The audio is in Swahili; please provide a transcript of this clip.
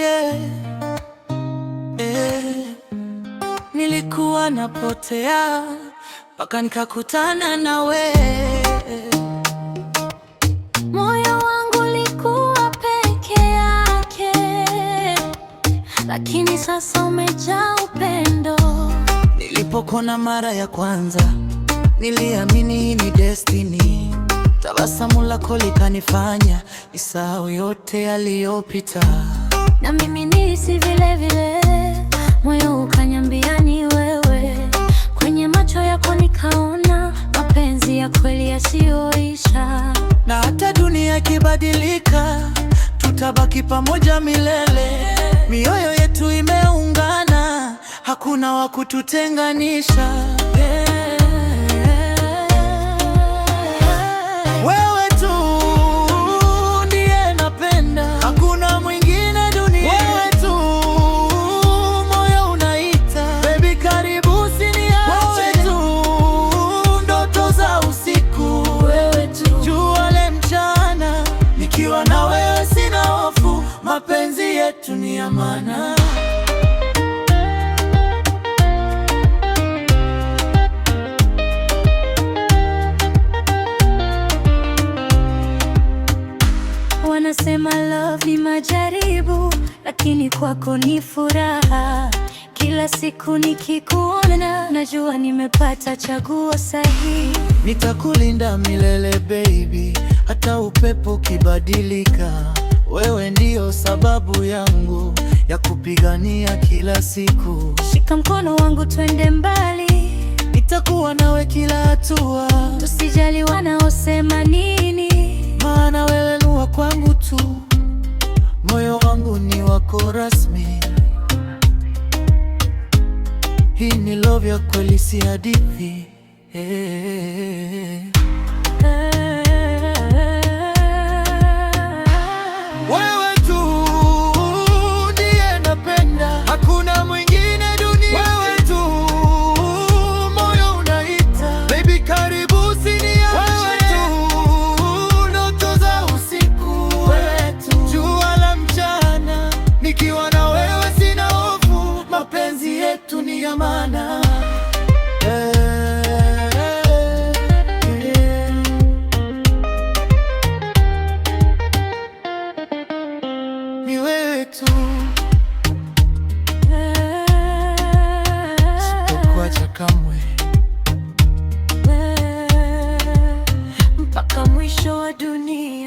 yeah. Nilikuwa napotea mpaka nikakutana nawe. Moyo wangu ulikuwa peke yake, lakini sasa umejaa upendo. Nilipokona mara ya kwanza, niliamini hii ni destiny. Tabasamu lako likanifanya nisahau yote yaliyopita. Na mimi nihisi vile vile, moyo ukaniambia ni wewe. Kwenye macho yako nikaona mapenzi ya kweli yasiyoisha. Na hata dunia ikibadilika, tutabaki pamoja milele. Mioyo yetu imeungana, hakuna wa kututenganisha. Wewe tu ndiye napenda, hakuna mwingine dunia. Wewe tu moyo unaita, baby karibu usiniache. Wewe tu ndoto za usiku, Wewe tu jua le mchana. Nikiwa na wewe sina hofu, mapenzi yetu ni amana. Wanasema love ni majaribu, lakini kwako ni furaha. Kila siku nikikuona, najua nimepata chaguo sahihi. Nitakulinda milele baby, hata upepo ukibadilika. Wewe ndiyo sababu yangu ya kupigania kila siku. Shika mkono wangu twende mbali, Nitakuwa nawe kila hatua, tusijali wanaosema nini. maana wewe ni wa kwangu tu, moyo wangu ni wako rasmi. Hii ni love ya kweli, si hadithi. Wewe tu ndiye napenda, hakuna mwingine dunia. Wewe tu moyo unaita, baby karibu usiniache. Wewe tu ndoto za usiku, wewe tu jua la mchana. Nikiwa na wewe sina hofu, mapenzi yetu ni amana. Ni wewe tu, sitokuacha kamwe. Mpaka mwisho wa dunia.